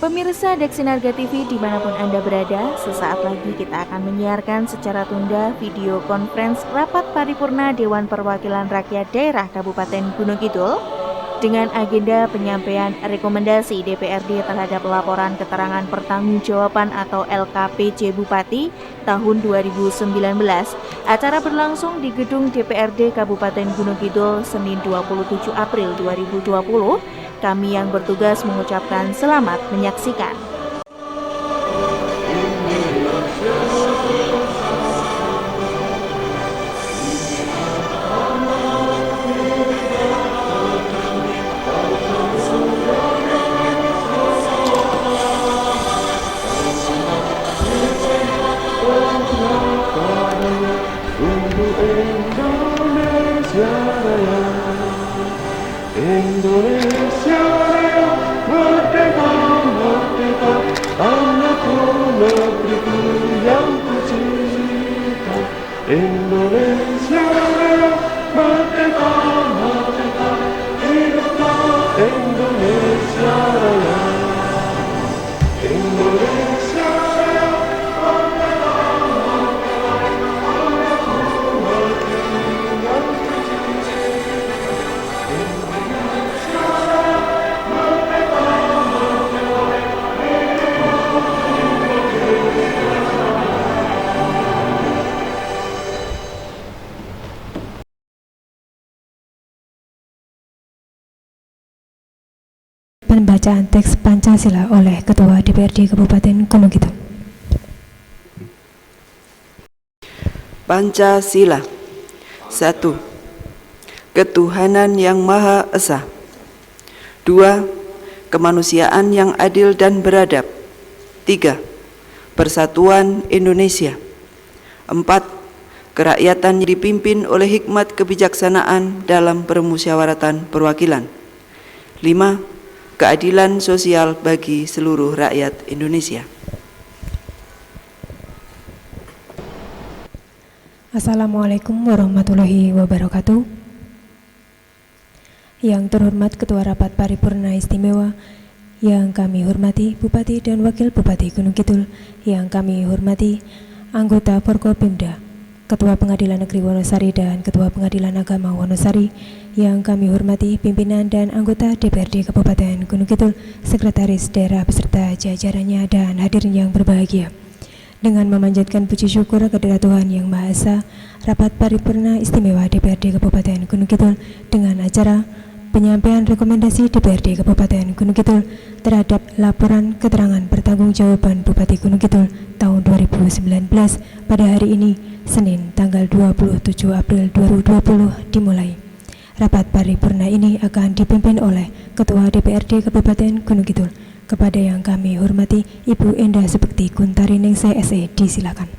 Pemirsa Deksinarga TV dimanapun Anda berada, sesaat lagi kita akan menyiarkan secara tunda video conference Rapat Paripurna Dewan Perwakilan Rakyat Daerah Kabupaten Gunung Kidul dengan agenda penyampaian rekomendasi DPRD terhadap laporan keterangan pertanggungjawaban atau LKPJ Bupati tahun 2019. Acara berlangsung di gedung DPRD Kabupaten Gunung Kidul Senin 27 April 2020. Kami yang bertugas mengucapkan selamat menyaksikan. Indonesia Raya, merdeka, merdeka, tanahku, negeriku yang kucinta. Indonesia Raya, merdeka, merdeka, hiduplah Indonesia Raya. Indonesia Raya, merdeka, merdeka, tanahku, negeriku yang kucinta. Pembacaan teks Pancasila oleh Ketua DPRD Kabupaten Gunung Kidul. Pancasila. 1. Ketuhanan yang Maha Esa. 2. Kemanusiaan yang adil dan beradab. 3. Persatuan Indonesia. 4. Kerakyatan dipimpin oleh hikmat kebijaksanaan dalam permusyawaratan perwakilan. 5. Keadilan sosial bagi seluruh rakyat Indonesia. Assalamualaikum warahmatullahi wabarakatuh. Yang terhormat Ketua Rapat Paripurna Istimewa, yang kami hormati Bupati dan Wakil Bupati Gunung Kidul, yang kami hormati anggota Forkopimda, Ketua Pengadilan Negeri Wonosari dan Ketua Pengadilan Agama Wonosari, yang kami hormati pimpinan dan anggota DPRD Kabupaten Gunung Kidul, Sekretaris Daerah beserta jajarannya dan hadirin yang berbahagia. Dengan memanjatkan puji syukur kehadirat Tuhan Yang Maha Esa, Rapat Paripurna Istimewa DPRD Kabupaten Gunung Kidul dengan acara penyampaian rekomendasi DPRD Kabupaten Gunung Kidul terhadap laporan keterangan pertanggungjawaban Bupati Gunung Kidul tahun 2019 pada hari ini, Senin tanggal 27 April 2020 dimulai. Rapat paripurna ini akan dipimpin oleh Ketua DPRD Kabupaten Gunung Kidul. Kepada yang kami hormati Ibu Endah Subekti Kuntariningsih SE, disilakan.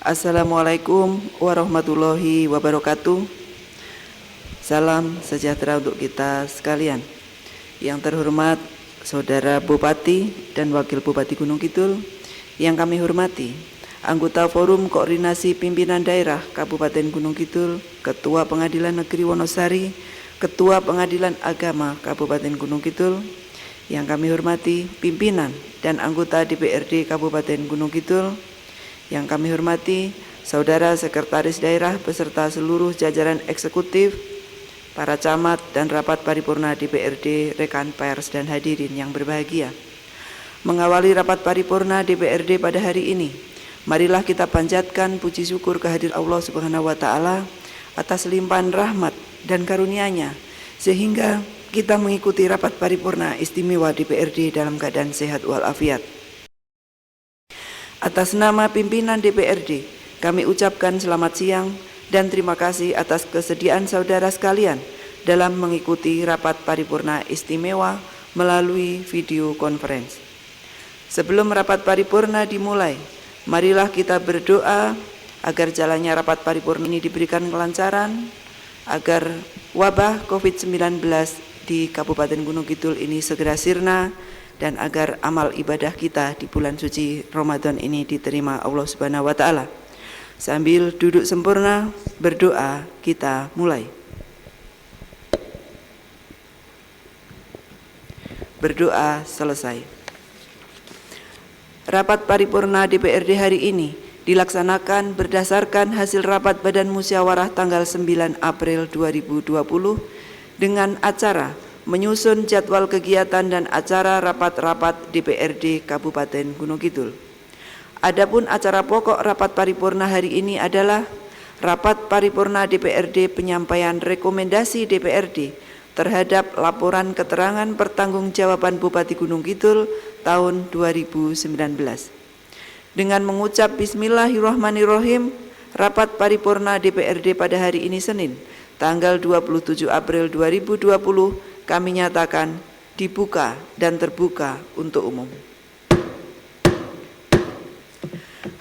Assalamualaikum warahmatullahi wabarakatuh. Salam sejahtera untuk kita sekalian. Yang terhormat Saudara Bupati dan Wakil Bupati Gunung Kidul, yang kami hormati anggota Forum Koordinasi Pimpinan Daerah Kabupaten Gunung Kidul, Ketua Pengadilan Negeri Wonosari, Ketua Pengadilan Agama Kabupaten Gunung Kidul, yang kami hormati pimpinan dan anggota DPRD Kabupaten Gunung Kidul, yang kami hormati Saudara Sekretaris Daerah beserta seluruh jajaran eksekutif, para camat dan rapat paripurna DPRD, rekan pers dan hadirin yang berbahagia. Mengawali rapat paripurna DPRD pada hari ini, marilah kita panjatkan puji syukur kehadirat Allah Subhanahu wa taala atas limpahan rahmat dan karunia-Nya sehingga kita mengikuti rapat paripurna istimewa DPRD dalam keadaan sehat walafiat. Atas nama pimpinan DPRD, kami ucapkan selamat siang dan terima kasih atas kesediaan saudara sekalian dalam mengikuti rapat paripurna istimewa melalui video conference. Sebelum rapat paripurna dimulai, marilah kita berdoa agar jalannya rapat paripurna ini diberikan kelancaran, agar wabah COVID-19 di Kabupaten Gunung Kidul ini segera sirna, dan agar amal ibadah kita di bulan suci Ramadan ini diterima Allah Subhanahu wa taala. Sambil duduk sempurna, berdoa kita mulai. Berdoa selesai. Rapat paripurna DPRD hari ini dilaksanakan berdasarkan hasil rapat Badan Musyawarah tanggal 9 April 2020 dengan acara menyusun jadwal kegiatan dan acara rapat-rapat DPRD Kabupaten Gunung Kidul. Adapun acara pokok rapat paripurna hari ini adalah rapat paripurna DPRD penyampaian rekomendasi DPRD terhadap laporan keterangan pertanggungjawaban Bupati Gunung Kidul tahun 2019. Dengan mengucap Bismillahirrahmanirrahim, rapat paripurna DPRD pada hari ini Senin, tanggal 27 April 2020 kami nyatakan dibuka dan terbuka untuk umum.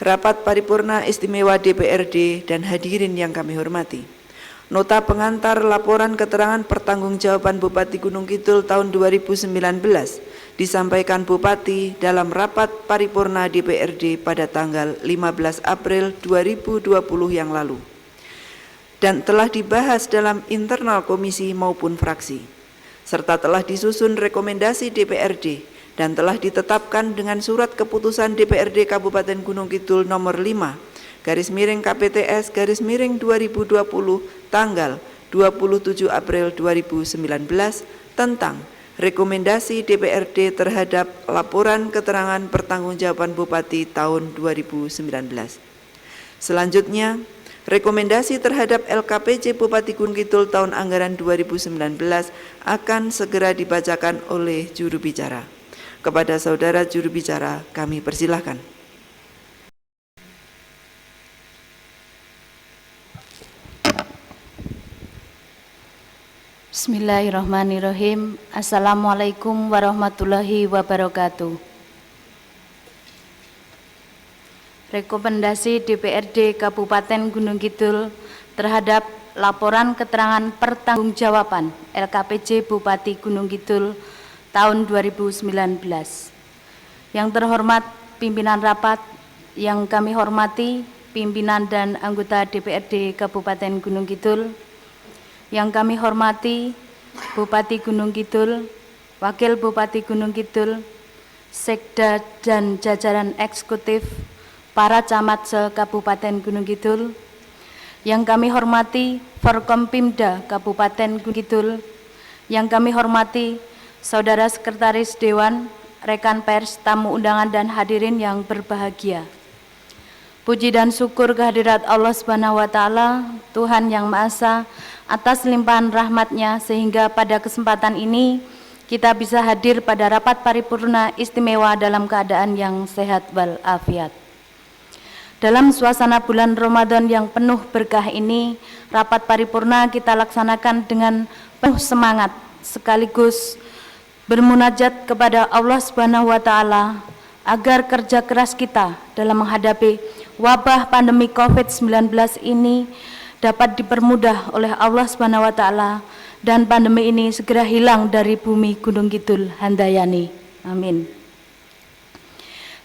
Rapat paripurna istimewa DPRD dan hadirin yang kami hormati. Nota pengantar laporan keterangan pertanggungjawaban Bupati Gunung Kidul tahun 2019 disampaikan Bupati dalam rapat paripurna DPRD pada tanggal 15 April 2020 yang lalu dan telah dibahas dalam internal komisi maupun fraksi, serta telah disusun rekomendasi DPRD dan telah ditetapkan dengan surat keputusan DPRD Kabupaten Gunung Kidul nomor 5/KPTS/2020 tanggal 27 April 2019 tentang rekomendasi DPRD terhadap laporan keterangan pertanggungjawaban Bupati tahun 2019. Selanjutnya, rekomendasi terhadap LKPJ Bupati Gunung Kidul tahun anggaran 2019 akan segera dibacakan oleh juru bicara. Kepada saudara juru bicara, kami persilahkan. Bismillahirrahmanirrahim. Assalamualaikum warahmatullahi wabarakatuh. Rekomendasi DPRD Kabupaten Gunung Kidul terhadap laporan keterangan pertanggungjawaban LKPJ Bupati Gunung Kidul tahun 2019. Yang terhormat pimpinan rapat, yang kami hormati pimpinan dan anggota DPRD Kabupaten Gunung Kidul, yang kami hormati Bupati Gunung Kidul, Wakil Bupati Gunung Kidul, Sekda dan jajaran eksekutif, para camat se-Kabupaten Gunung Kidul, yang kami hormati Forkompimda Kabupaten Gunung Kidul, yang kami hormati Saudara Sekretaris Dewan, rekan pers, tamu undangan dan hadirin yang berbahagia. Puji dan syukur kehadirat Allah Subhanahu wa Ta'ala, Tuhan Yang Maha Esa, atas limpahan rahmat-Nya sehingga pada kesempatan ini kita bisa hadir pada rapat paripurna istimewa dalam keadaan yang sehat walafiat. Dalam suasana bulan Ramadan yang penuh berkah ini, rapat paripurna kita laksanakan dengan penuh semangat sekaligus bermunajat kepada Allah Subhanahu wa Ta'ala agar kerja keras kita dalam menghadapi wabah pandemi COVID-19 ini dapat dipermudah oleh Allah Subhanahu wa Ta'ala dan pandemi ini segera hilang dari bumi Gunung Kidul Handayani. Amin.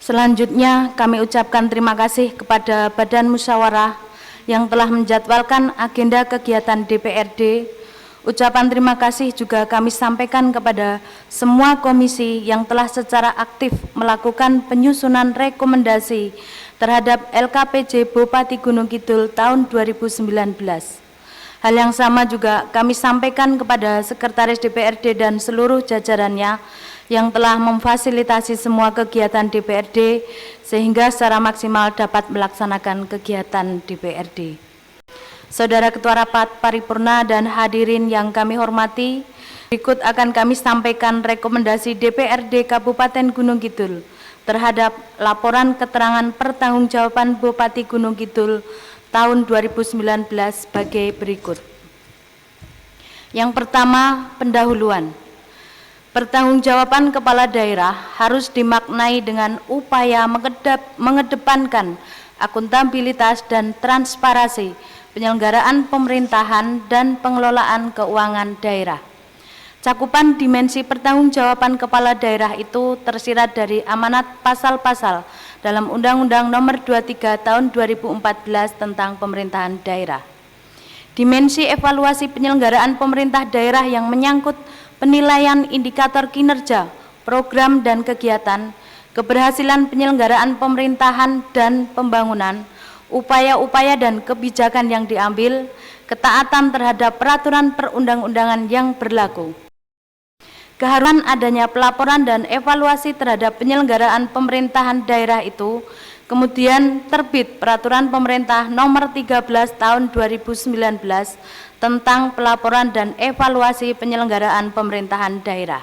Selanjutnya kami ucapkan terima kasih kepada Badan Musyawarah yang telah menjadwalkan agenda kegiatan DPRD. Ucapan terima kasih juga kami sampaikan kepada semua komisi yang telah secara aktif melakukan penyusunan rekomendasi terhadap LKPJ Bupati Gunung Kidul tahun 2019. Hal yang sama juga kami sampaikan kepada Sekretaris DPRD dan seluruh jajarannya yang telah memfasilitasi semua kegiatan DPRD sehingga secara maksimal dapat melaksanakan kegiatan DPRD. Saudara Ketua Rapat Paripurna dan hadirin yang kami hormati, berikut akan kami sampaikan rekomendasi DPRD Kabupaten Gunung Kidul terhadap laporan keterangan pertanggungjawaban Bupati Gunung Kidul tahun 2019 sebagai berikut. Yang pertama, pendahuluan. Pertanggungjawaban kepala daerah harus dimaknai dengan upaya mengedepankan akuntabilitas dan transparansi penyelenggaraan pemerintahan dan pengelolaan keuangan daerah. Cakupan dimensi pertanggungjawaban kepala daerah itu tersirat dari amanat pasal-pasal dalam Undang-Undang Nomor 23 Tahun 2014 tentang Pemerintahan Daerah. Dimensi evaluasi penyelenggaraan pemerintah daerah yang menyangkut penilaian indikator kinerja program dan kegiatan, keberhasilan penyelenggaraan pemerintahan dan pembangunan, upaya-upaya dan kebijakan yang diambil, ketaatan terhadap peraturan perundang-undangan yang berlaku. Keharusan adanya pelaporan dan evaluasi terhadap penyelenggaraan pemerintahan daerah itu, kemudian terbit Peraturan Pemerintah Nomor 13 Tahun 2019 tentang pelaporan dan evaluasi penyelenggaraan pemerintahan daerah.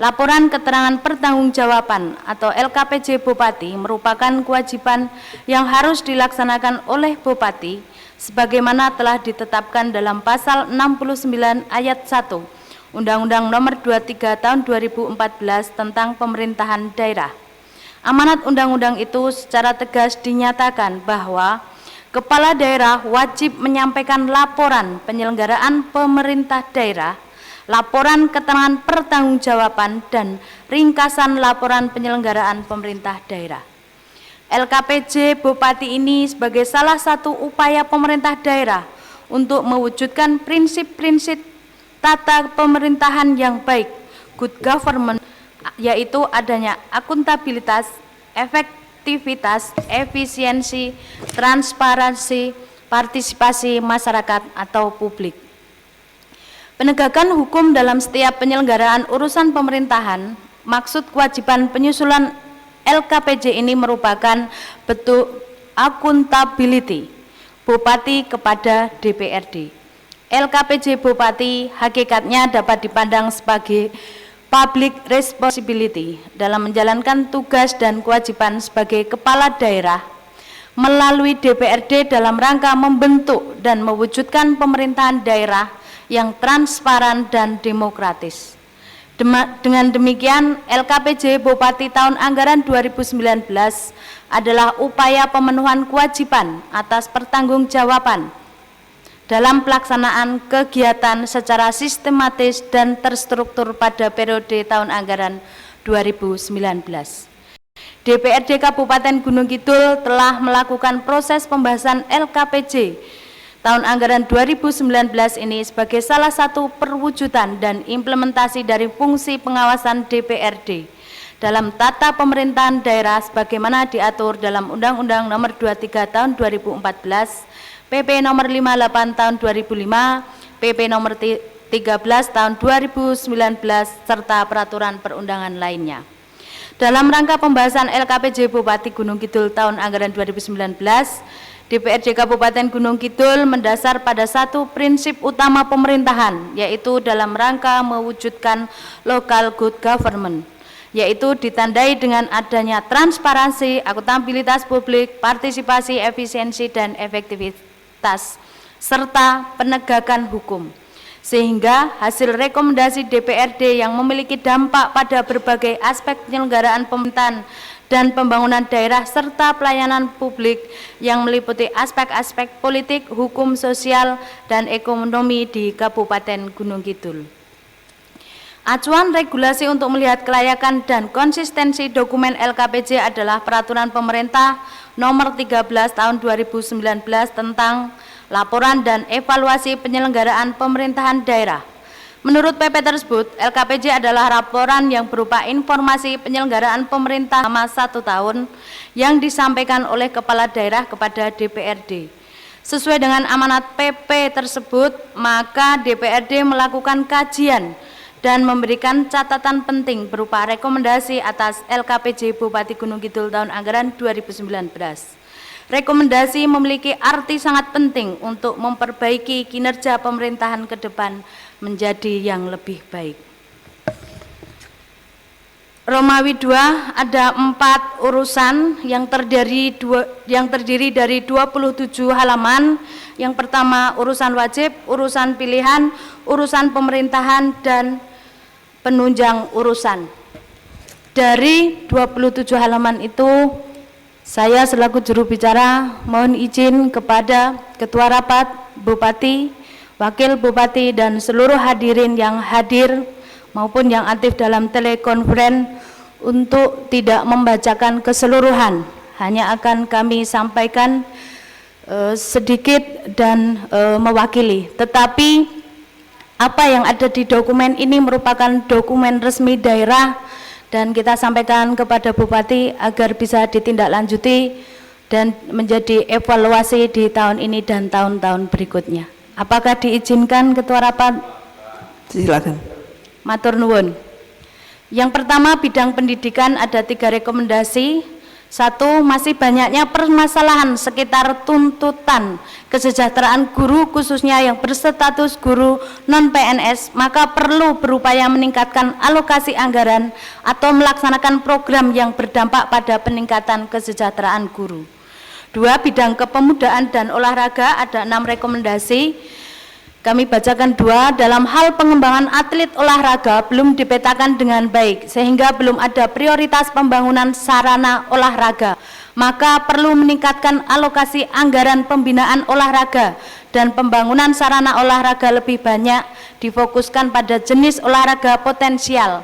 Laporan keterangan pertanggungjawaban atau LKPJ Bupati merupakan kewajiban yang harus dilaksanakan oleh Bupati sebagaimana telah ditetapkan dalam Pasal 69 Ayat 1 Undang-Undang Nomor 23 Tahun 2014 tentang Pemerintahan Daerah. Amanat undang-undang itu secara tegas dinyatakan bahwa kepala daerah wajib menyampaikan laporan penyelenggaraan pemerintah daerah, laporan keterangan pertanggungjawaban, dan ringkasan laporan penyelenggaraan pemerintah daerah. LKPJ Bupati ini sebagai salah satu upaya pemerintah daerah untuk mewujudkan prinsip-prinsip tata pemerintahan yang baik, good government, yaitu adanya akuntabilitas, efektivitas, efisiensi, transparansi, partisipasi masyarakat atau publik. Penegakan hukum dalam setiap penyelenggaraan urusan pemerintahan, maksud kewajiban penyusulan LKPJ ini merupakan bentuk accountability Bupati kepada DPRD. LKPJ Bupati hakikatnya dapat dipandang sebagai public responsibility dalam menjalankan tugas dan kewajiban sebagai kepala daerah melalui DPRD dalam rangka membentuk dan mewujudkan pemerintahan daerah yang transparan dan demokratis. Dengan demikian, LKPJ Bupati tahun anggaran 2019 adalah upaya pemenuhan kewajiban atas pertanggungjawaban dalam pelaksanaan kegiatan secara sistematis dan terstruktur pada periode tahun anggaran 2019. DPRD Kabupaten Gunung Kidul telah melakukan proses pembahasan LKPJ tahun anggaran 2019 ini sebagai salah satu perwujudan dan implementasi dari fungsi pengawasan DPRD dalam tata pemerintahan daerah sebagaimana diatur dalam Undang-Undang Nomor 23 Tahun 2014, PP Nomor 58 Tahun 2005, PP Nomor 13 Tahun 2019 serta peraturan perundangan lainnya. Dalam rangka pembahasan LKPJ Bupati Gunung Kidul tahun anggaran 2019, DPRD Kabupaten Gunung Kidul mendasar pada satu prinsip utama pemerintahan, yaitu dalam rangka mewujudkan local good government, yaitu ditandai dengan adanya transparansi, akuntabilitas publik, partisipasi, efisiensi, dan efektivitas serta penegakan hukum, sehingga hasil rekomendasi DPRD yang memiliki dampak pada berbagai aspek penyelenggaraan pemerintahan dan pembangunan daerah serta pelayanan publik yang meliputi aspek-aspek politik, hukum, sosial, dan ekonomi di Kabupaten Gunung Kidul. Acuan regulasi untuk melihat kelayakan dan konsistensi dokumen LKPJ adalah Peraturan Pemerintah Nomor 13 Tahun 2019 tentang laporan dan evaluasi penyelenggaraan pemerintahan daerah. Menurut PP tersebut, LKPJ adalah laporan yang berupa informasi penyelenggaraan pemerintah selama 1 tahun yang disampaikan oleh kepala daerah kepada DPRD. Sesuai dengan amanat PP tersebut, maka DPRD melakukan kajian dan memberikan catatan penting berupa rekomendasi atas LKPJ Bupati Gunung Kidul tahun anggaran 2019. Rekomendasi memiliki arti sangat penting untuk memperbaiki kinerja pemerintahan ke depan menjadi yang lebih baik. Romawi 2 ada 4 urusan yang terdiri dari 27 halaman. Yang pertama urusan wajib, urusan pilihan, urusan pemerintahan, dan penunjang urusan. Dari 27 halaman itu, saya selaku juru bicara mohon izin kepada Ketua Rapat, Bupati, Wakil Bupati, dan seluruh hadirin yang hadir maupun yang aktif dalam telekonferensi untuk tidak membacakan keseluruhan, hanya akan kami sampaikan sedikit dan mewakili. Tetapi apa yang ada di dokumen ini merupakan dokumen resmi daerah dan kita sampaikan kepada Bupati agar bisa ditindaklanjuti dan menjadi evaluasi di tahun ini dan tahun-tahun berikutnya. Apakah diizinkan Ketua Rapat? Silakan. Matur nuwun. Yang pertama, bidang pendidikan ada 3 rekomendasi. 1, masih banyaknya permasalahan sekitar tuntutan kesejahteraan guru khususnya yang berstatus guru non-PNS, maka perlu berupaya meningkatkan alokasi anggaran atau melaksanakan program yang berdampak pada peningkatan kesejahteraan guru. 2, bidang kepemudaan dan olahraga ada 6 rekomendasi. Kami bacakan 2, dalam hal pengembangan atlet olahraga belum dipetakan dengan baik sehingga belum ada prioritas pembangunan sarana olahraga. Maka perlu meningkatkan alokasi anggaran pembinaan olahraga dan pembangunan sarana olahraga lebih banyak difokuskan pada jenis olahraga potensial.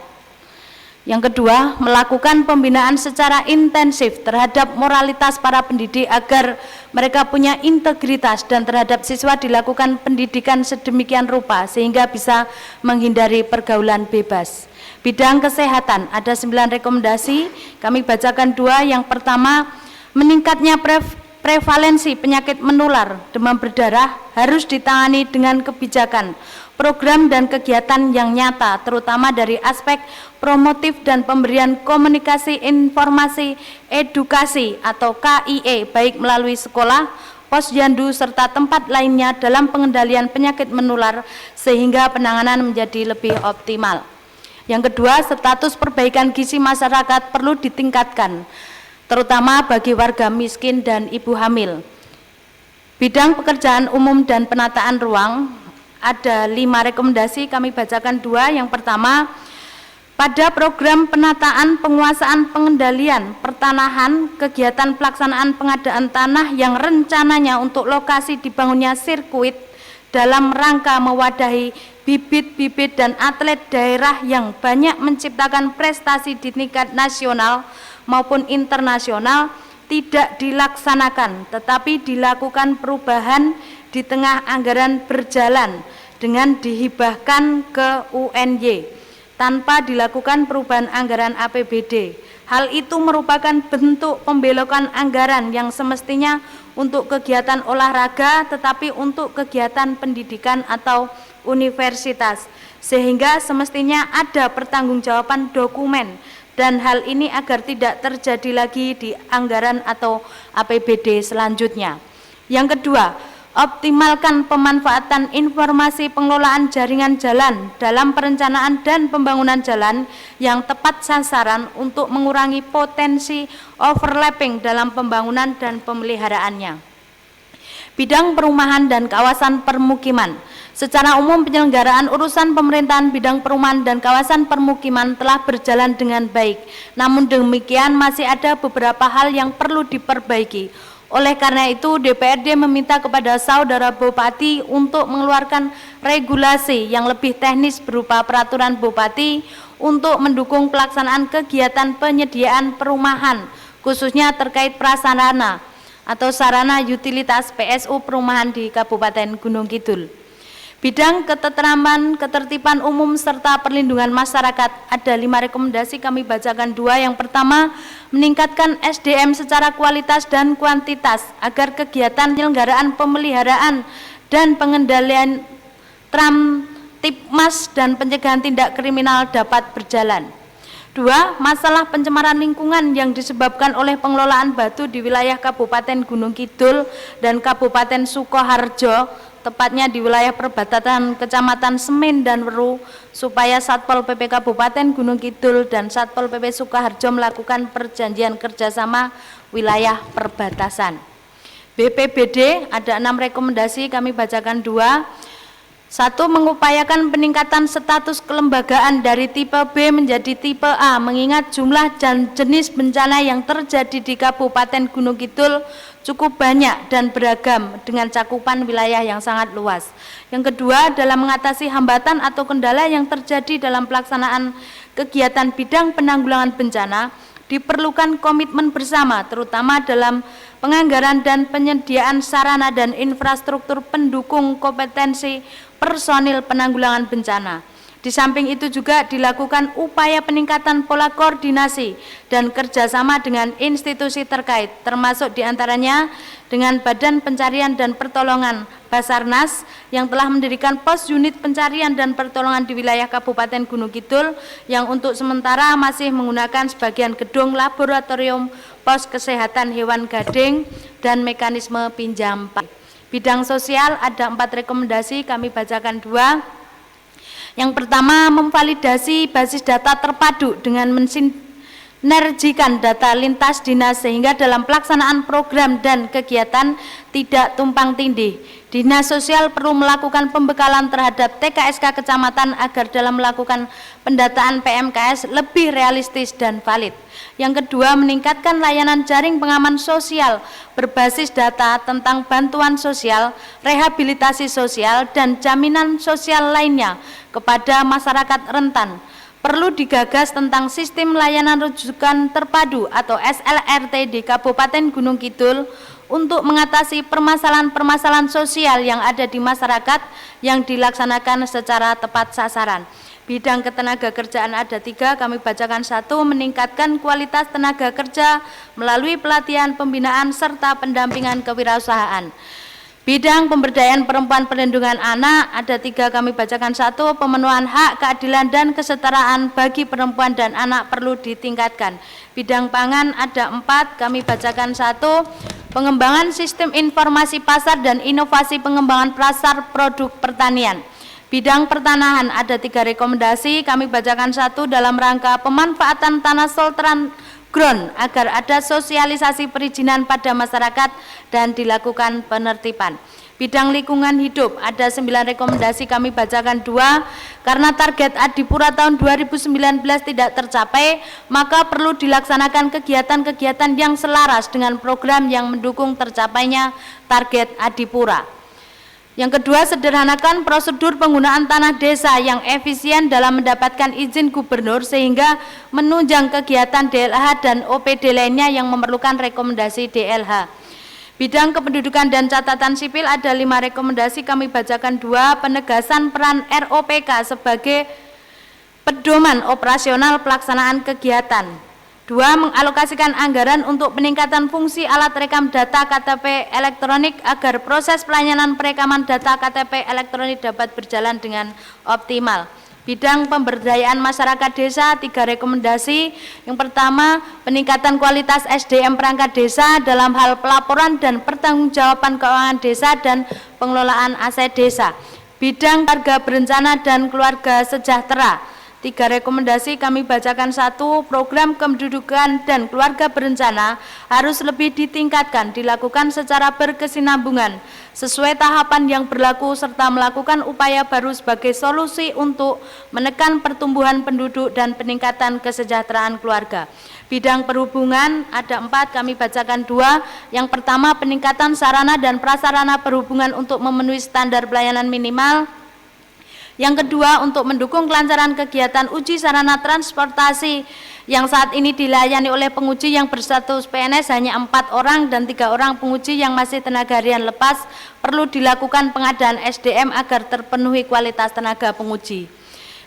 Yang kedua, melakukan pembinaan secara intensif terhadap moralitas para pendidik agar mereka punya integritas dan terhadap siswa dilakukan pendidikan sedemikian rupa sehingga bisa menghindari pergaulan bebas. Bidang kesehatan ada 9 rekomendasi, kami bacakan 2. Yang pertama, meningkatnya prevalensi penyakit menular demam berdarah harus ditangani dengan kebijakan, program dan kegiatan yang nyata, terutama dari aspek promotif dan pemberian komunikasi informasi edukasi atau KIE baik melalui sekolah, posyandu serta tempat lainnya dalam pengendalian penyakit menular sehingga penanganan menjadi lebih optimal. Yang kedua, status perbaikan gizi masyarakat perlu ditingkatkan, terutama bagi warga miskin dan ibu hamil. Bidang pekerjaan umum dan penataan ruang ada 5 rekomendasi, kami bacakan 2. Yang pertama, pada program penataan penguasaan pengendalian pertanahan, kegiatan pelaksanaan pengadaan tanah yang rencananya untuk lokasi dibangunnya sirkuit dalam rangka mewadahi bibit-bibit dan atlet daerah yang banyak menciptakan prestasi di tingkat nasional maupun internasional tidak dilaksanakan, tetapi dilakukan perubahan di tengah anggaran berjalan dengan dihibahkan ke UNY tanpa dilakukan perubahan anggaran APBD. Hal itu merupakan bentuk pembelokan anggaran yang semestinya untuk kegiatan olahraga tetapi untuk kegiatan pendidikan atau universitas, sehingga semestinya ada pertanggungjawaban dokumen dan hal ini agar tidak terjadi lagi di anggaran atau APBD selanjutnya. Yang kedua, optimalkan pemanfaatan informasi pengelolaan jaringan jalan dalam perencanaan dan pembangunan jalan yang tepat sasaran untuk mengurangi potensi overlapping dalam pembangunan dan pemeliharaannya. Bidang perumahan dan kawasan permukiman. Secara umum penyelenggaraan urusan pemerintahan bidang perumahan dan kawasan permukiman telah berjalan dengan baik. Namun demikian masih ada beberapa hal yang perlu diperbaiki. Oleh karena itu DPRD meminta kepada Saudara Bupati untuk mengeluarkan regulasi yang lebih teknis berupa peraturan Bupati untuk mendukung pelaksanaan kegiatan penyediaan perumahan khususnya terkait prasarana atau sarana utilitas PSU perumahan di Kabupaten Gunung Kidul. Bidang ketentraman, ketertiban umum serta perlindungan masyarakat ada 5 rekomendasi, kami bacakan 2. Yang pertama, meningkatkan SDM secara kualitas dan kuantitas agar kegiatan penyelenggaraan pemeliharaan dan pengendalian Tipmas dan pencegahan tindak kriminal dapat berjalan. 2. Masalah pencemaran lingkungan yang disebabkan oleh pengelolaan batu di wilayah Kabupaten Gunung Kidul dan Kabupaten Sukoharjo, tepatnya di wilayah perbatasan Kecamatan Semin dan Weru, supaya Satpol PP Kabupaten Gunung Kidul dan Satpol PP Sukoharjo melakukan perjanjian kerjasama wilayah perbatasan. BPBD ada 6 rekomendasi, kami bacakan 2. 1. Mengupayakan peningkatan status kelembagaan dari tipe B menjadi tipe A, mengingat jumlah dan jenis bencana yang terjadi di Kabupaten Gunung Kidul cukup banyak dan beragam dengan cakupan wilayah yang sangat luas. Yang kedua, dalam mengatasi hambatan atau kendala yang terjadi dalam pelaksanaan kegiatan bidang penanggulangan bencana, diperlukan komitmen bersama terutama dalam penganggaran dan penyediaan sarana dan infrastruktur pendukung kompetensi personil penanggulangan bencana. Di samping itu juga dilakukan upaya peningkatan pola koordinasi dan kerjasama dengan institusi terkait, termasuk diantaranya dengan Badan Pencarian dan Pertolongan Basarnas yang telah mendirikan pos unit pencarian dan pertolongan di wilayah Kabupaten Gunung Kidul yang untuk sementara masih menggunakan sebagian gedung laboratorium pos kesehatan hewan gading dan mekanisme pinjam pakai. Bidang sosial ada 4 rekomendasi, kami bacakan 2. Yang pertama, memvalidasi basis data terpadu dengan mensinergikan data lintas dinas sehingga dalam pelaksanaan program dan kegiatan tidak tumpang tindih. Dinas Sosial perlu melakukan pembekalan terhadap TKSK kecamatan agar dalam melakukan pendataan PMKS lebih realistis dan valid. Yang kedua, meningkatkan layanan jaring pengaman sosial berbasis data tentang bantuan sosial, rehabilitasi sosial, dan jaminan sosial lainnya kepada masyarakat rentan. Perlu digagas tentang sistem layanan rujukan terpadu atau SLRT di Kabupaten Gunung Kidul untuk mengatasi permasalahan-permasalahan sosial yang ada di masyarakat yang dilaksanakan secara tepat sasaran. Bidang ketenaga kerjaan ada 3, kami bacakan 1, meningkatkan kualitas tenaga kerja melalui pelatihan, pembinaan, serta pendampingan kewirausahaan. Bidang pemberdayaan perempuan perlindungan anak ada 3, kami bacakan 1, pemenuhan hak, keadilan, dan kesetaraan bagi perempuan dan anak perlu ditingkatkan. Bidang pangan ada 4, kami bacakan 1, pengembangan sistem informasi pasar dan inovasi pengembangan pasar produk pertanian. Bidang pertanahan ada 3 rekomendasi, kami bacakan 1, dalam rangka pemanfaatan tanah sultran ground agar ada sosialisasi perizinan pada masyarakat dan dilakukan penertiban. Bidang lingkungan hidup ada 9 rekomendasi, kami bacakan 2. Karena target Adipura tahun 2019 tidak tercapai, maka perlu dilaksanakan kegiatan-kegiatan yang selaras dengan program yang mendukung tercapainya target Adipura. Yang kedua, sederhanakan prosedur penggunaan tanah desa yang efisien dalam mendapatkan izin gubernur sehingga menunjang kegiatan DLH dan OPD lainnya yang memerlukan rekomendasi DLH. Bidang kependudukan dan catatan sipil ada 5 rekomendasi, kami bacakan 2, penegasan peran ROPK sebagai pedoman operasional pelaksanaan kegiatan. 2, mengalokasikan anggaran untuk peningkatan fungsi alat rekam data KTP elektronik agar proses pelayanan perekaman data KTP elektronik dapat berjalan dengan optimal. Bidang pemberdayaan masyarakat desa 3 rekomendasi. Yang pertama, peningkatan kualitas SDM perangkat desa dalam hal pelaporan dan pertanggungjawaban keuangan desa dan pengelolaan aset desa. Bidang warga berencana dan keluarga sejahtera 3 rekomendasi, kami bacakan 1, program kependudukan dan keluarga berencana harus lebih ditingkatkan, dilakukan secara berkesinambungan, sesuai tahapan yang berlaku serta melakukan upaya baru sebagai solusi untuk menekan pertumbuhan penduduk dan peningkatan kesejahteraan keluarga. Bidang perhubungan ada 4, kami bacakan 2. Yang pertama, peningkatan sarana dan prasarana perhubungan untuk memenuhi standar pelayanan minimal. Yang kedua, untuk mendukung kelancaran kegiatan uji sarana transportasi yang saat ini dilayani oleh penguji yang berstatus PNS hanya 4 orang dan 3 orang penguji yang masih tenaga harian lepas, perlu dilakukan pengadaan SDM agar terpenuhi kualitas tenaga penguji.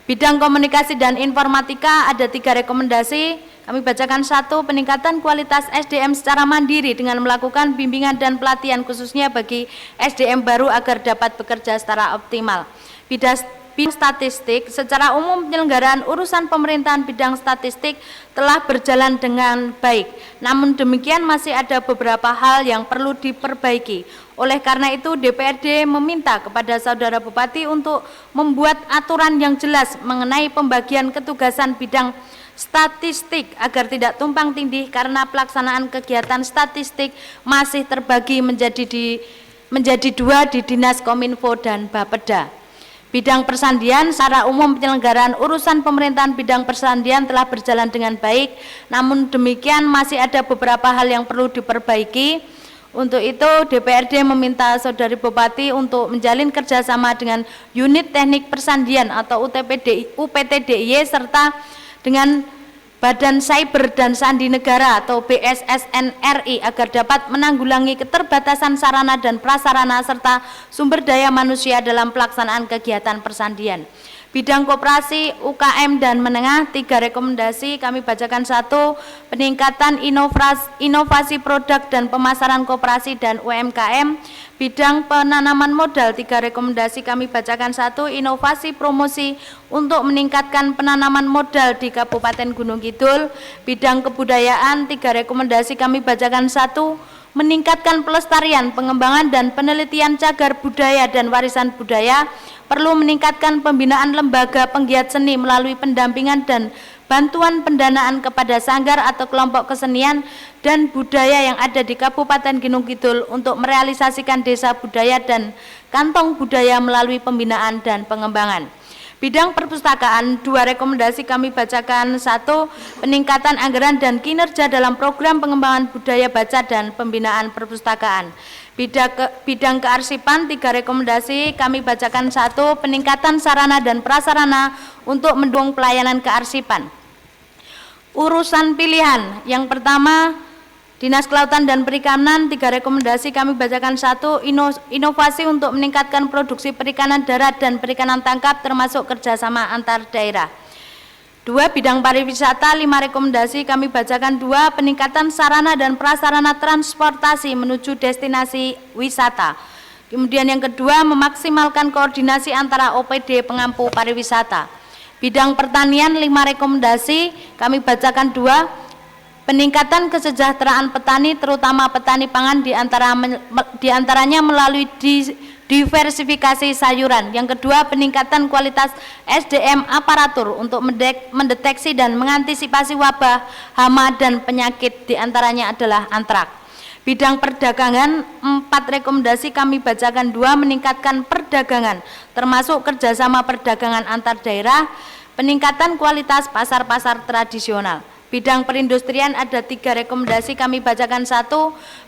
Bidang komunikasi dan informatika ada 3 rekomendasi, kami bacakan 1, peningkatan kualitas SDM secara mandiri dengan melakukan bimbingan dan pelatihan khususnya bagi SDM baru agar dapat bekerja secara optimal. Bidang statistik, secara umum penyelenggaraan urusan pemerintahan bidang statistik telah berjalan dengan baik. Namun demikian masih ada beberapa hal yang perlu diperbaiki. Oleh karena itu DPRD meminta kepada Saudara Bupati untuk membuat aturan yang jelas mengenai pembagian ketugasan bidang statistik agar tidak tumpang tindih karena pelaksanaan kegiatan statistik masih terbagi menjadi 2 di Dinas Kominfo dan Bapeda. Bidang persandian, secara umum penyelenggaraan urusan pemerintahan bidang persandian telah berjalan dengan baik, namun demikian masih ada beberapa hal yang perlu diperbaiki. Untuk itu DPRD meminta Saudari Bupati untuk menjalin kerjasama dengan unit teknik persandian atau UPTDIY serta dengan Badan Cyber dan Sandi Negara atau BSSN RI agar dapat menanggulangi keterbatasan sarana dan prasarana serta sumber daya manusia dalam pelaksanaan kegiatan persandian. Bidang koperasi, UKM, dan menengah, 3 rekomendasi kami bacakan. 1. Peningkatan inovasi produk dan pemasaran koperasi dan UMKM. Bidang penanaman modal, 3 rekomendasi kami bacakan. 1. Inovasi promosi untuk meningkatkan penanaman modal di Kabupaten Gunung Kidul. Bidang kebudayaan, 3 rekomendasi kami bacakan. 1. Meningkatkan pelestarian, pengembangan, dan penelitian cagar budaya dan warisan budaya. Perlu meningkatkan pembinaan lembaga penggiat seni melalui pendampingan dan bantuan pendanaan kepada sanggar atau kelompok kesenian dan budaya yang ada di Kabupaten Gunung Kidul untuk merealisasikan desa budaya dan kantong budaya melalui pembinaan dan pengembangan. Bidang perpustakaan, 2 rekomendasi kami bacakan. 1. Peningkatan anggaran dan kinerja dalam program pengembangan budaya baca dan pembinaan perpustakaan. Bidang kearsipan, 3 rekomendasi kami bacakan. 1. Peningkatan sarana dan prasarana untuk mendukung pelayanan kearsipan. Urusan pilihan, yang pertama Dinas Kelautan dan Perikanan, 3 rekomendasi kami bacakan. 1. Inovasi untuk meningkatkan produksi perikanan darat dan perikanan tangkap termasuk kerjasama antar daerah. 2. Bidang pariwisata, 5 rekomendasi kami bacakan. 2. Peningkatan sarana dan prasarana transportasi menuju destinasi wisata. Kemudian yang kedua, memaksimalkan koordinasi antara OPD pengampu pariwisata. Bidang pertanian, 5 rekomendasi kami bacakan. 2. Peningkatan kesejahteraan petani, terutama petani pangan, diantaranya melalui diversifikasi sayuran. Yang kedua, peningkatan kualitas SDM aparatur untuk mendeteksi dan mengantisipasi wabah, hama, dan penyakit, diantaranya adalah antrak. Bidang perdagangan, 4 rekomendasi kami bacakan. 2. Meningkatkan perdagangan, termasuk kerjasama perdagangan antar daerah, peningkatan kualitas pasar-pasar tradisional. Bidang perindustrian ada 3 rekomendasi kami bacakan. 1.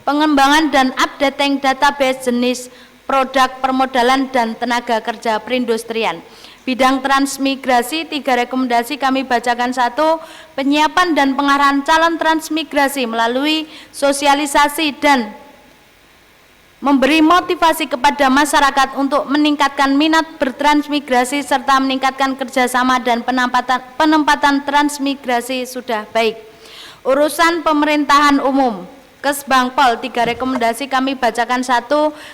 Pengembangan dan updating database jenis produk permodalan dan tenaga kerja perindustrian. Bidang transmigrasi, 3 rekomendasi kami bacakan. 1. Penyiapan dan pengarahan calon transmigrasi melalui sosialisasi dan memberi motivasi kepada masyarakat untuk meningkatkan minat bertransmigrasi serta meningkatkan kerjasama dan penempatan transmigrasi sudah baik. Urusan pemerintahan umum, Kesbangpol, 3 rekomendasi kami bacakan. 1.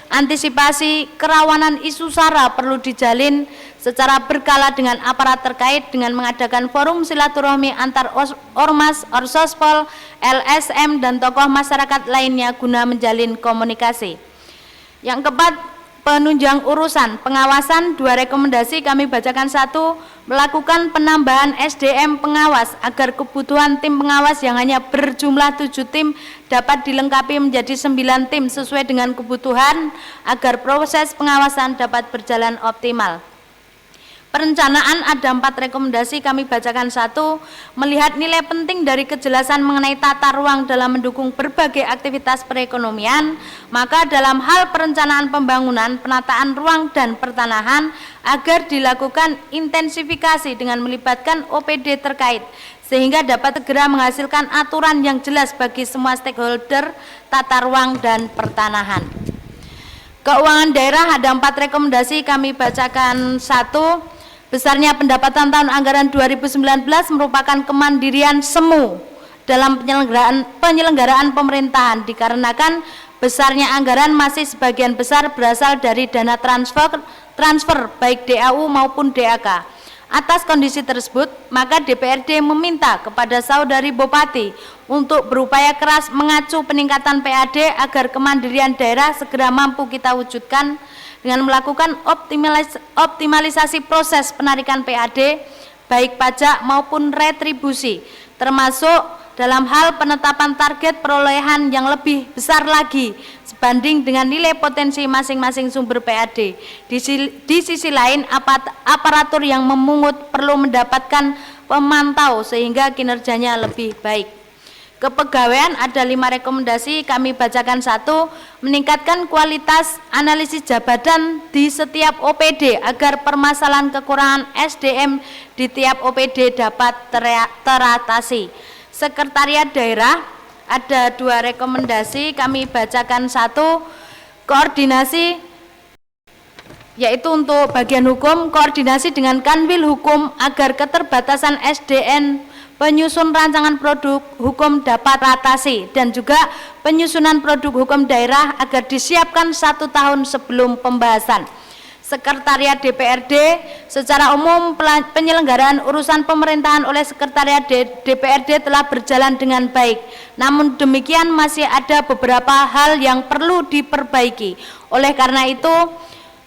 Antisipasi kerawanan isu SARA perlu dijalin secara berkala dengan aparat terkait dengan mengadakan forum silaturahmi antar ormas, orsospol, LSM, dan tokoh masyarakat lainnya guna menjalin komunikasi. Yang keempat, penunjang urusan pengawasan, 2 rekomendasi kami bacakan. 1. Melakukan penambahan SDM pengawas agar kebutuhan tim pengawas yang hanya berjumlah 7 tim dapat dilengkapi menjadi 9 tim sesuai dengan kebutuhan agar proses pengawasan dapat berjalan optimal. Perencanaan ada 4 rekomendasi kami bacakan. 1. Melihat nilai penting dari kejelasan mengenai tata ruang dalam mendukung berbagai aktivitas perekonomian, maka dalam hal perencanaan pembangunan, penataan ruang dan pertanahan agar dilakukan intensifikasi dengan melibatkan OPD terkait sehingga dapat segera menghasilkan aturan yang jelas bagi semua stakeholder tata ruang dan pertanahan. Keuangan daerah ada 4 rekomendasi kami bacakan. 1. Besarnya pendapatan tahun anggaran 2019 merupakan kemandirian semu dalam penyelenggaraan pemerintahan dikarenakan besarnya anggaran masih sebagian besar berasal dari dana transfer baik DAU maupun DAK. Atas kondisi tersebut, maka DPRD meminta kepada saudari Bupati untuk berupaya keras mengacu peningkatan PAD agar kemandirian daerah segera mampu kita wujudkan dengan melakukan optimalisasi proses penarikan PAD baik pajak maupun retribusi, termasuk dalam hal penetapan target perolehan yang lebih besar lagi sebanding dengan nilai potensi masing-masing sumber PAD. Di sisi lain, aparatur yang memungut perlu mendapatkan pemantau sehingga kinerjanya lebih baik. Kepegawaian ada 5 rekomendasi kami bacakan. 1. Meningkatkan kualitas analisis jabatan di setiap OPD agar permasalahan kekurangan SDM di tiap OPD dapat teratasi. Sekretariat daerah ada 2 rekomendasi kami bacakan. 1. Koordinasi yaitu untuk bagian hukum, koordinasi dengan Kanwil Hukum agar keterbatasan SDN penyusun rancangan produk hukum dapat teratasi, dan juga penyusunan produk hukum daerah agar disiapkan 1 tahun sebelum pembahasan. Sekretariat DPRD secara umum penyelenggaraan urusan pemerintahan oleh Sekretariat DPRD telah berjalan dengan baik. Namun demikian masih ada beberapa hal yang perlu diperbaiki. Oleh karena itu,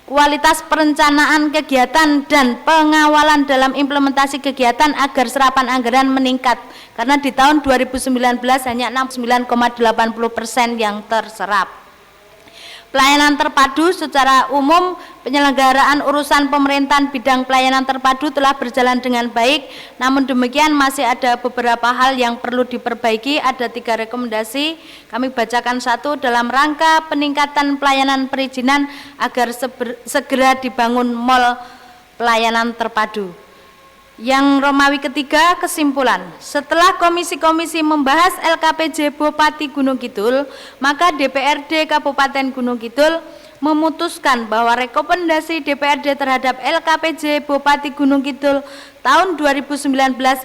kualitas perencanaan kegiatan dan pengawalan dalam implementasi kegiatan agar serapan anggaran meningkat, karena di tahun 2019 hanya 69,80% yang terserap. Pelayanan terpadu secara umum penyelenggaraan urusan pemerintahan bidang pelayanan terpadu telah berjalan dengan baik. Namun demikian masih ada beberapa hal yang perlu diperbaiki. Ada 3 rekomendasi, kami bacakan satu. Dalam rangka peningkatan pelayanan perizinan agar segera dibangun mall pelayanan terpadu. Yang Romawi ketiga, kesimpulan. Setelah komisi-komisi membahas LKPJ Bupati Gunung Kidul, maka DPRD Kabupaten Gunung Kidul memutuskan bahwa rekomendasi DPRD terhadap LKPJ Bupati Gunung Kidul tahun 2019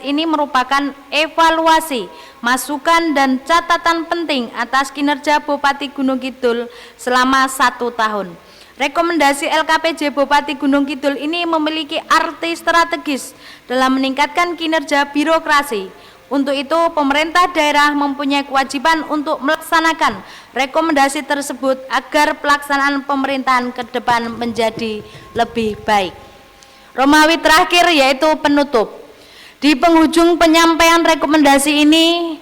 ini merupakan evaluasi, masukan dan catatan penting atas kinerja Bupati Gunung Kidul selama 1 tahun. Rekomendasi LKPJ Bupati Gunung Kidul ini memiliki arti strategis dalam meningkatkan kinerja birokrasi. Untuk itu, pemerintah daerah mempunyai kewajiban untuk melaksanakan rekomendasi tersebut agar pelaksanaan pemerintahan ke depan menjadi lebih baik. Romawi terakhir yaitu penutup. Di penghujung penyampaian rekomendasi ini,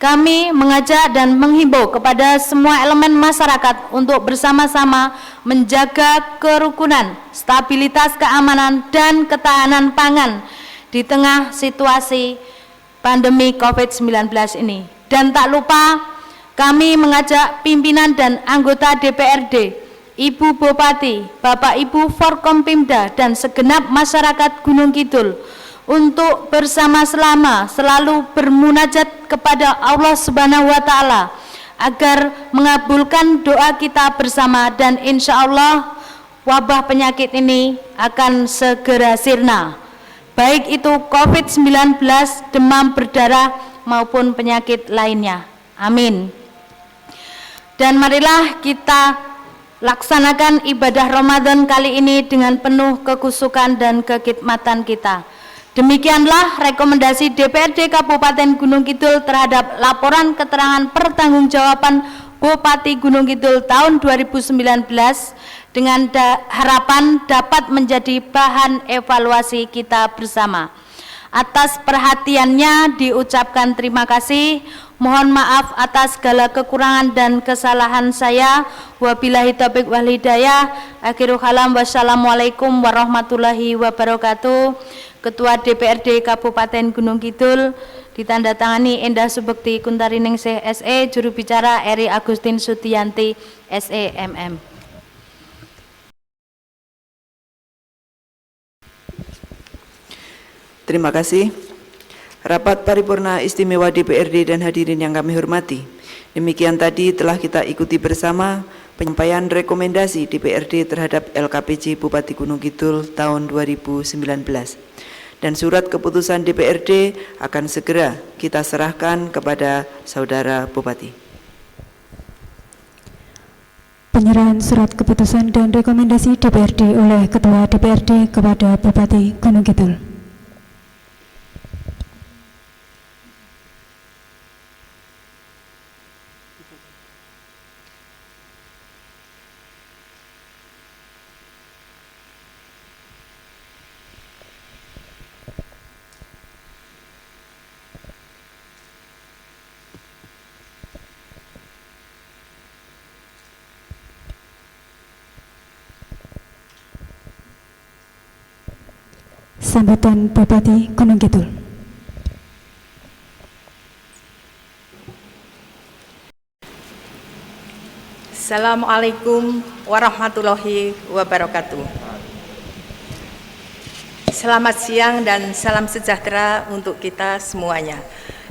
kami mengajak dan menghimbau kepada semua elemen masyarakat untuk bersama-sama menjaga kerukunan, stabilitas keamanan, dan ketahanan pangan di tengah situasi pandemi COVID-19 ini. Dan tak lupa, kami mengajak pimpinan dan anggota DPRD, Ibu Bupati, Bapak Ibu Forkompimda, dan segenap masyarakat Gunung Kidul untuk bersama-sama selalu bermunajat kepada Allah Subhanahu wa Ta'ala agar mengabulkan doa kita bersama, dan insya Allah wabah penyakit ini akan segera sirna, baik itu COVID-19, demam berdarah maupun penyakit lainnya. Amin. Dan marilah kita laksanakan ibadah Ramadan kali ini dengan penuh kekusukan dan kekhidmatan kita. Demikianlah rekomendasi DPRD Kabupaten Gunung Kidul terhadap laporan keterangan pertanggungjawaban Bupati Gunung Kidul tahun 2019 dengan harapan dapat menjadi bahan evaluasi kita bersama. Atas perhatiannya diucapkan terima kasih. Mohon maaf atas segala kekurangan dan kesalahan saya. Wabillahi taufiq wal hidayah. Akhirul kalam, wassalamualaikum warahmatullahi wabarakatuh. Ketua DPRD Kabupaten Gunung Kidul ditandatangani Endah Subekti Kuntariningsih SE, juru bicara Eri Agustin Sutiyanti SE MM. Terima kasih. Rapat paripurna istimewa DPRD dan hadirin yang kami hormati. Demikian tadi telah kita ikuti bersama penyampaian rekomendasi DPRD terhadap LKPJ Bupati Gunung Kidul tahun 2019. Dan surat keputusan DPRD akan segera kita serahkan kepada Saudara Bupati. Penyerahan surat keputusan dan rekomendasi DPRD oleh Ketua DPRD kepada Bupati Gunung Kidul. Sambutan Bupati Gunung Kidul. Assalamualaikum warahmatullahi wabarakatuh. Selamat siang dan salam sejahtera untuk kita semuanya.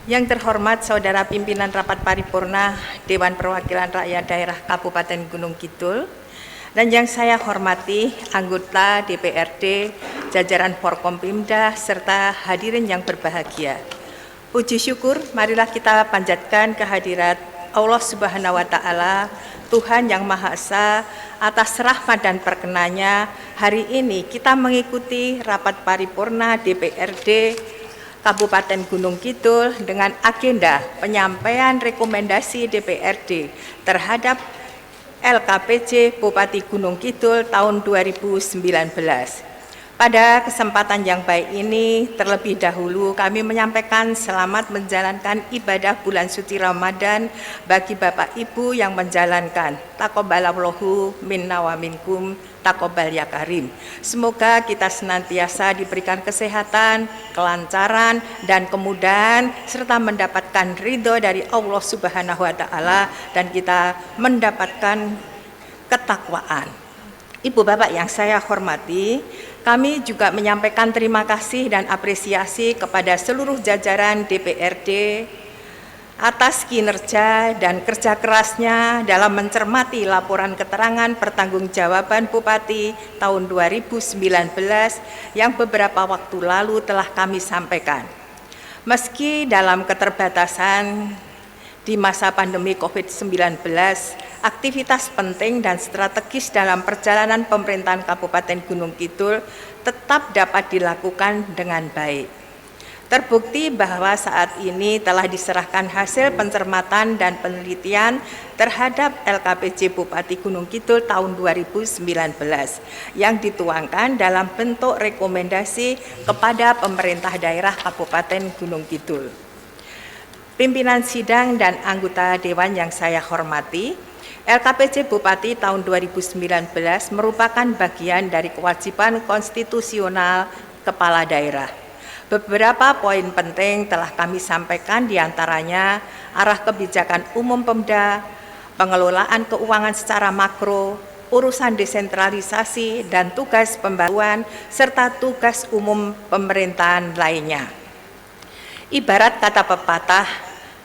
Yang terhormat Saudara Pimpinan Rapat Paripurna Dewan Perwakilan Rakyat Daerah Kabupaten Gunung Kidul, Dan yang saya hormati anggota DPRD, jajaran Forkompimda, serta hadirin yang berbahagia. Puji syukur, marilah kita panjatkan kehadirat Allah Subhanahu wa Ta'ala, Tuhan yang Maha Esa, atas rahmat dan perkenannya. Hari ini kita mengikuti rapat paripurna DPRD Kabupaten Gunung Kidul dengan agenda penyampaian rekomendasi DPRD terhadap LKPJ Bupati Gunung Kidul tahun 2019. Pada kesempatan yang baik ini, terlebih dahulu kami menyampaikan selamat menjalankan ibadah bulan suci Ramadan bagi Bapak Ibu yang menjalankan. Taqabbalallahu minna wa minkum, taqabbal ya karim. Semoga kita senantiasa diberikan kesehatan, kelancaran, dan kemudahan, serta mendapatkan ridho dari Allah Subhanahu wa Ta'ala, dan kita mendapatkan ketakwaan. Ibu Bapak yang saya hormati, kami juga menyampaikan terima kasih dan apresiasi kepada seluruh jajaran DPRD atas kinerja dan kerja kerasnya dalam mencermati laporan keterangan pertanggungjawaban Bupati tahun 2019 yang beberapa waktu lalu telah kami sampaikan. Meski dalam keterbatasan di masa pandemi COVID-19, aktivitas penting dan strategis dalam perjalanan pemerintahan Kabupaten Gunung Kidul tetap dapat dilakukan dengan baik. Terbukti bahwa saat ini telah diserahkan hasil pencermatan dan penelitian terhadap LKPJ Bupati Gunung Kidul tahun 2019 yang dituangkan dalam bentuk rekomendasi kepada pemerintah daerah Kabupaten Gunung Kidul. Pimpinan sidang dan anggota dewan yang saya hormati, LKPJ Bupati tahun 2019 merupakan bagian dari kewajiban konstitusional kepala daerah. Beberapa poin penting telah kami sampaikan, diantaranya arah kebijakan umum Pemda, pengelolaan keuangan secara makro, urusan desentralisasi dan tugas pembaruan, serta tugas umum pemerintahan lainnya. Ibarat kata pepatah,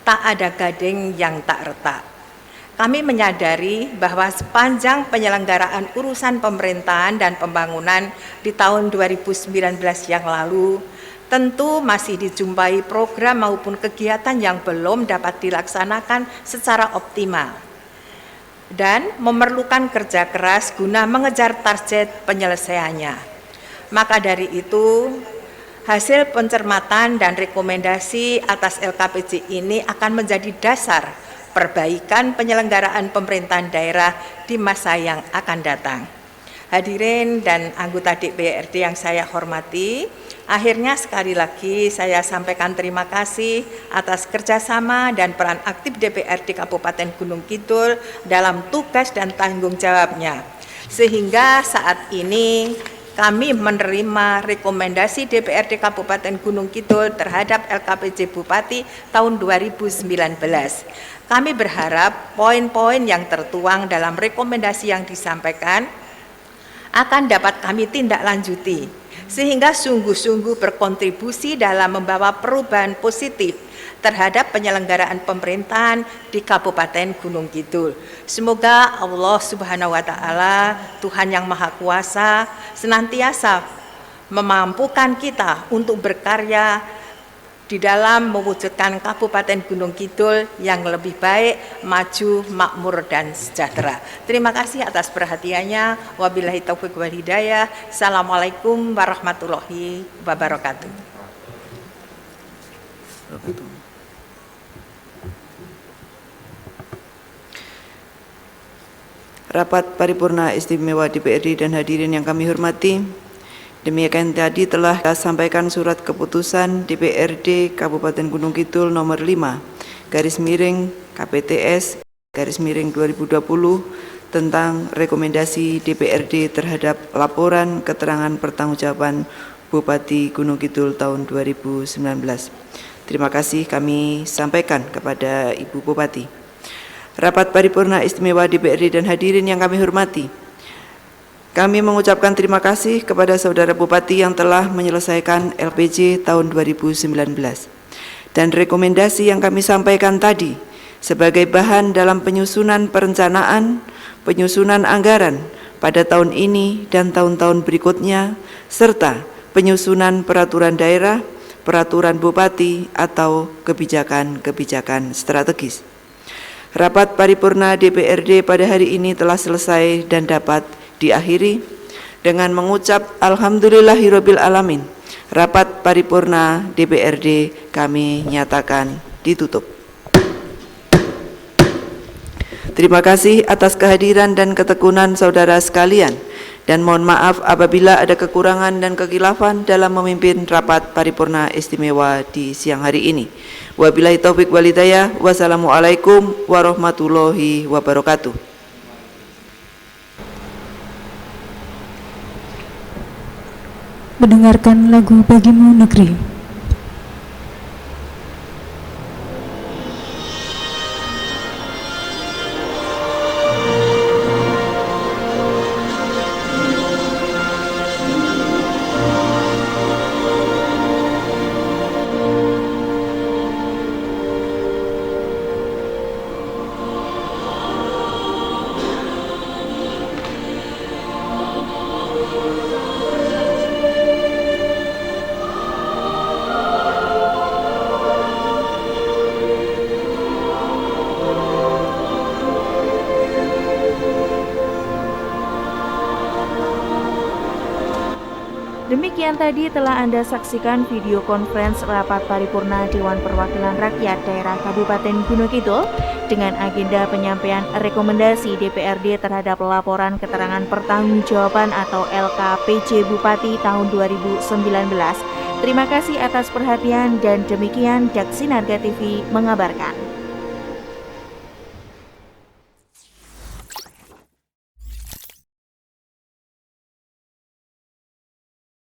tak ada gading yang tak retak. Kami menyadari bahwa sepanjang penyelenggaraan urusan pemerintahan dan pembangunan di tahun 2019 yang lalu, tentu masih dijumpai program maupun kegiatan yang belum dapat dilaksanakan secara optimal dan memerlukan kerja keras guna mengejar target penyelesaiannya. Maka dari itu, hasil pencermatan dan rekomendasi atas LKPJ ini akan menjadi dasar perbaikan penyelenggaraan pemerintahan daerah di masa yang akan datang. Hadirin dan anggota DPRD yang saya hormati, akhirnya sekali lagi saya sampaikan terima kasih atas kerjasama dan peran aktif DPRD Kabupaten Gunung Kidul dalam tugas dan tanggung jawabnya. Sehingga saat ini kami menerima rekomendasi DPRD Kabupaten Gunung Kidul terhadap LKPJ Bupati tahun 2019. Kami berharap poin-poin yang tertuang dalam rekomendasi yang disampaikan akan dapat kami tindak lanjuti, sehingga sungguh-sungguh berkontribusi dalam membawa perubahan positif terhadap penyelenggaraan pemerintahan di Kabupaten Gunung Kidul. Semoga Allah Subhanahu wa Ta'ala, Tuhan yang Maha Kuasa, senantiasa memampukan kita untuk berkarya di dalam mewujudkan Kabupaten Gunung Kidul yang lebih baik, maju, makmur, dan sejahtera. Terima kasih atas perhatiannya. Wabillahi taufiq wal hidayah. Assalamualaikum warahmatullahi wabarakatuh. Rapat paripurna istimewa DPRD dan hadirin yang kami hormati, demikian tadi telah saya sampaikan surat keputusan DPRD Kabupaten Gunung Kidul nomor 5 /KPTS /2020 tentang rekomendasi DPRD terhadap laporan keterangan pertanggungjawaban Bupati Gunung Kidul tahun 2019. Terima kasih kami sampaikan kepada Ibu Bupati. Rapat paripurna istimewa DPRD dan hadirin yang kami hormati, kami mengucapkan terima kasih kepada Saudara Bupati yang telah menyelesaikan LPJ tahun 2019 dan rekomendasi yang kami sampaikan tadi sebagai bahan dalam penyusunan perencanaan, penyusunan anggaran, pada tahun ini dan tahun-tahun berikutnya, serta penyusunan peraturan daerah, peraturan bupati, atau kebijakan-kebijakan strategis. Rapat paripurna DPRD pada hari ini telah selesai dan dapat diakhiri dengan mengucap Alhamdulillahirabbil alamin. Rapat paripurna DPRD kami nyatakan ditutup. Terima kasih atas kehadiran dan ketekunan saudara sekalian, dan mohon maaf apabila ada kekurangan dan kekhilafan dalam memimpin rapat paripurna istimewa di siang hari ini. Wabillahi taufik wal hidayah. Wassalamualaikum warahmatullahi wabarakatuh. Mendengarkan lagu Bagimu Negeri. Demikian tadi telah Anda saksikan video conference rapat paripurna Dewan Perwakilan Rakyat Daerah Kabupaten Gunung Kidul dengan agenda penyampaian rekomendasi DPRD terhadap laporan keterangan pertanggungjawaban atau LKPJ Bupati tahun 2019. Terima kasih atas perhatian dan demikian Jaksinarga TV mengabarkan.